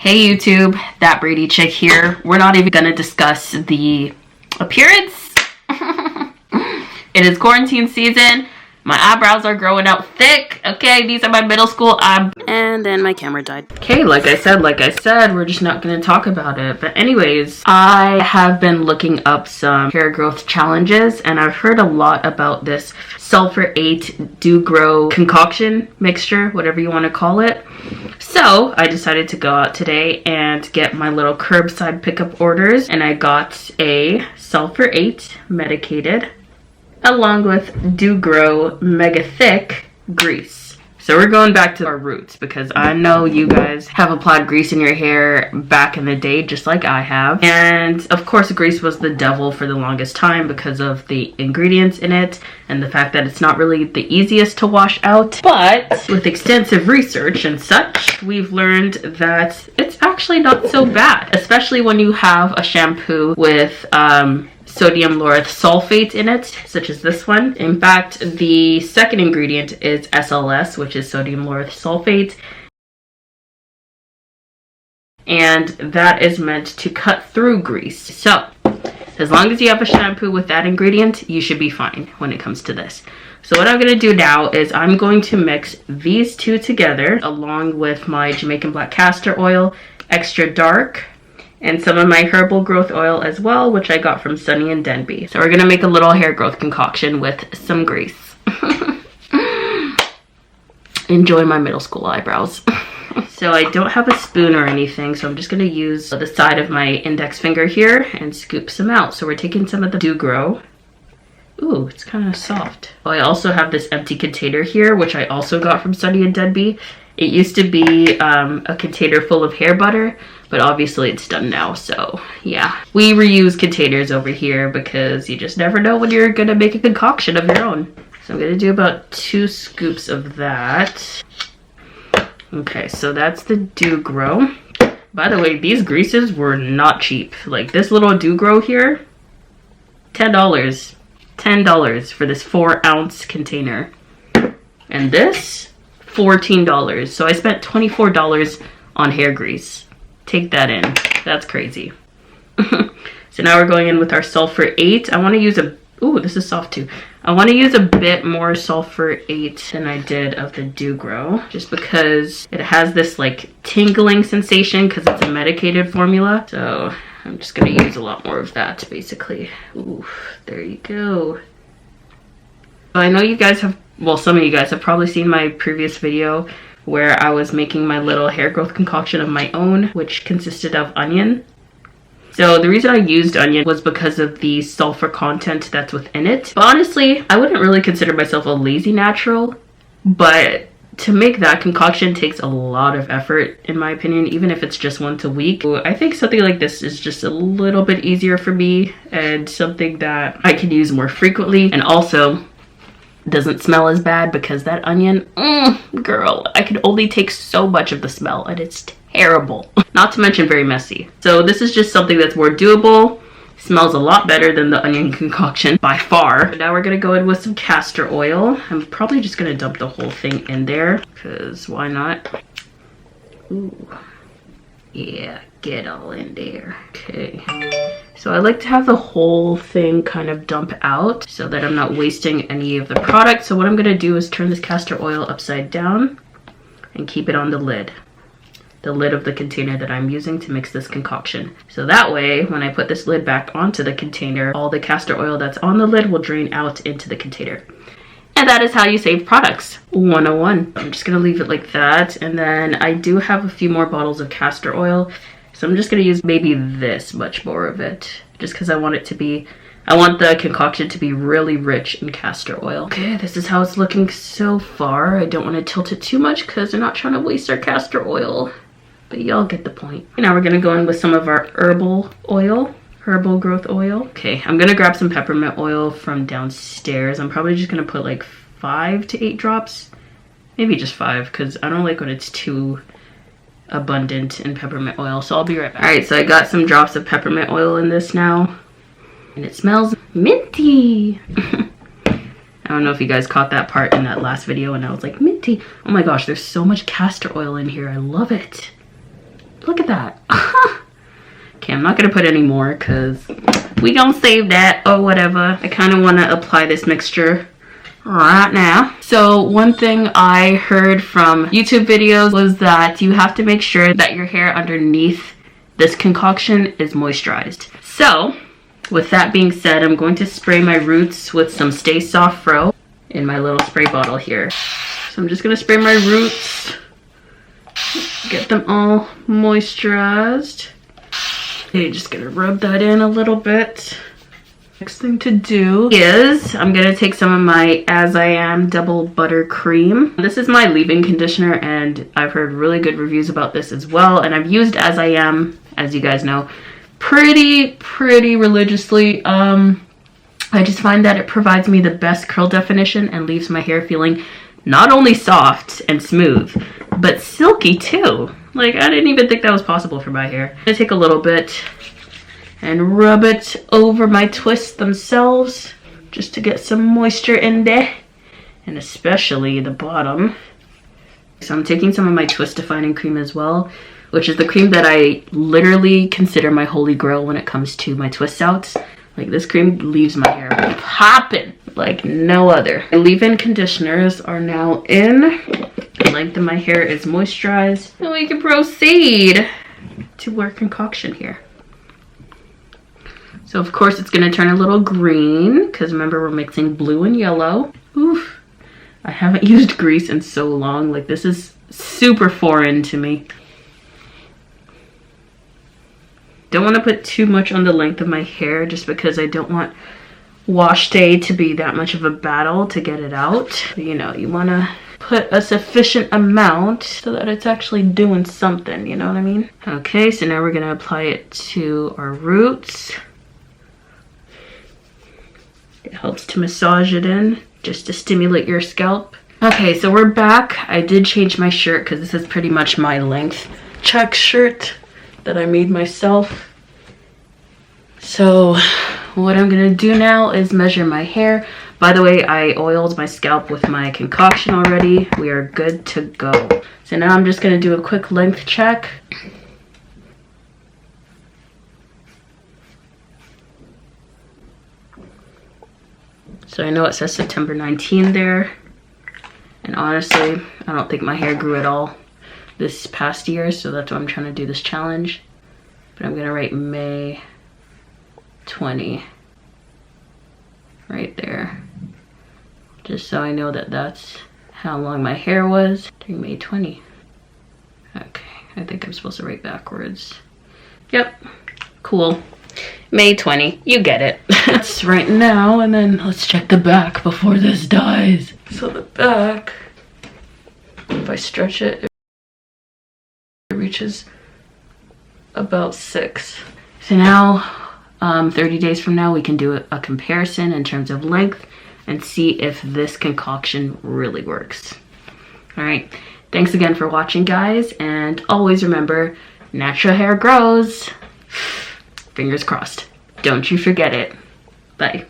Hey YouTube, that Brady chick here. We're not even gonna discuss the appearance. It is quarantine season. My eyebrows are growing out thick. Okay, these are my middle school eyebrows. And then my camera died. Okay, like I said, we're just not gonna talk about it. But anyways, I have been looking up some hair growth challenges, and I've heard a lot about this Sulphur 8 Doo Gro concoction mixture, whatever you want to call it. So I decided to go out today and get my little curbside pickup orders, and I got a Sulphur 8 medicated along with Doo Gro mega thick grease. So we're going back to our roots because I know you guys have applied grease in your hair back in the day just like I have. And of course grease was the devil for the longest time because of the ingredients in it and the fact that it's not really the easiest to wash out. But with extensive research and such, we've learned that it's actually not so bad, especially when you have a shampoo with sodium lauryl sulfate in it, such as this one. In fact, the second ingredient is SLS, which is sodium lauryl sulfate, and that is meant to cut through grease. So as long as you have a shampoo with that ingredient, you should be fine when it comes to this. So what I'm going to do now is I'm going to mix these two together along with my Jamaican black castor oil, extra dark, and some of my herbal growth oil as well, which I got from Sunny and Denby. So we're gonna make a little hair growth concoction with some grease. Enjoy my middle school eyebrows. So I don't have a spoon or anything, so I'm just gonna use the side of my index finger here and scoop some out. So we're taking some of the Doo Gro. Ooh, it's kind of soft. Oh, I also have this empty container here, which I also got from Sunny and Denby. It used to be a container full of hair butter, but obviously it's done now, so yeah. We reuse containers over here because you just never know when you're gonna make a concoction of your own. So I'm gonna do about 2 scoops of that. Okay, so that's the Doo Gro. By the way, these greases were not cheap. Like this little Doo Gro here, $10. $10 for this 4-ounce container. And this, $14. So I spent $24 on hair grease. Take that in. That's crazy. So now we're going in with our Sulphur 8. I want to use ooh, this is soft too. I want to use a bit more Sulphur 8 than I did of the Doo Gro, just because it has this like tingling sensation because it's a medicated formula. So I'm just going to use a lot more of that basically. Ooh, there you go. I know you guys have, well, some of you guys have probably seen my previous video where I was making my little hair growth concoction of my own, which consisted of onion. So the reason I used onion was because of the sulfur content that's within it. But honestly, I wouldn't really consider myself a lazy natural, but to make that concoction takes a lot of effort, in my opinion, even if it's just once a week. I think something like this is just a little bit easier for me and something that I can use more frequently, and also doesn't smell as bad because that onion, girl, I can only take so much of the smell and it's terrible. Not to mention very messy. So this is just something that's more doable. Smells a lot better than the onion concoction by far. Now we're gonna go in with some castor oil. I'm probably just gonna dump the whole thing in there because why not? Ooh, yeah, get all in there. Okay. So I like to have the whole thing kind of dump out so that I'm not wasting any of the product. So what I'm gonna do is turn this castor oil upside down and keep it on the lid of the container that I'm using to mix this concoction. So that way, when I put this lid back onto the container, all the castor oil that's on the lid will drain out into the container. And that is how you save products 101. I'm just gonna leave it like that. And then I do have a few more bottles of castor oil. So I'm just gonna use maybe this much more of it, just because I want the concoction to be really rich in castor oil. Okay, this is how it's looking so far. I don't want to tilt it too much because they're not trying to waste our castor oil, but y'all get the point. And now we're gonna go in with some of our herbal growth oil. Okay, I'm gonna grab some peppermint oil from downstairs. I'm probably just gonna put like 5 to 8 drops, maybe just 5, because I don't like when it's too abundant in peppermint oil. So I'll be right back. All right, so I got some drops of peppermint oil in this now, and it smells minty. I don't know if you guys caught that part in that last video and I was like, minty. Oh my gosh, there's so much castor oil in here. I love it. Look at that. Okay, I'm not gonna put any more because we gonna save that or whatever. I kind of want to apply this mixture right now. So one thing I heard from YouTube videos was that you have to make sure that your hair underneath this concoction is moisturized. So with that being said, I'm going to spray my roots with some Stay Soft Fro in my little spray bottle here. So I'm just gonna spray my roots, get them all moisturized. Okay, just gonna rub that in a little bit. Next thing to do is I'm gonna take some of my As I Am Double Butter Cream. This is my leave-in conditioner and I've heard really good reviews about this as well. And I've used As I Am, as you guys know, pretty religiously. I just find that it provides me the best curl definition and leaves my hair feeling not only soft and smooth, but silky too. Like, I didn't even think that was possible for my hair. I'm gonna take a little bit and rub it over my twists themselves just to get some moisture in there, and especially the bottom. So I'm taking some of my twist defining cream as well, which is the cream that I literally consider my holy grail when it comes to my twist outs. Like, this cream leaves my hair popping like no other. My leave-in conditioners are now in. The length of my hair is moisturized, and we can proceed to our concoction here. So of course it's gonna turn a little green because remember we're mixing blue and yellow. Oof, I haven't used grease in so long. Like, this is super foreign to me. Don't want to put too much on the length of my hair just because I don't want wash day to be that much of a battle to get it out. You know, you want to put a sufficient amount so that it's actually doing something, you know what I mean? Okay, so now we're going to apply it to our roots. It helps to massage it in just to stimulate your scalp. Okay, so we're back. I did change my shirt because this is pretty much my length check shirt that I made myself. So what I'm gonna do now is measure my hair. By the way, I oiled my scalp with my concoction already. We are good to go. So now I'm just gonna do a quick length check. So I know it says September 19 there. And honestly, I don't think my hair grew at all this past year, so that's why I'm trying to do this challenge. But I'm gonna write May 20 right there, just so I know that that's how long my hair was during May 20. Okay, I think I'm supposed to write backwards. Yep, cool. May 20, you get it. That's right now, and then let's check the back before this dies. So the back, if I stretch it, it reaches about 6. So now 30 days from now we can do a comparison in terms of length and see if this concoction really works. All right, thanks again for watching, guys, and always remember, natural hair grows. Fingers crossed. Don't you forget it. Bye.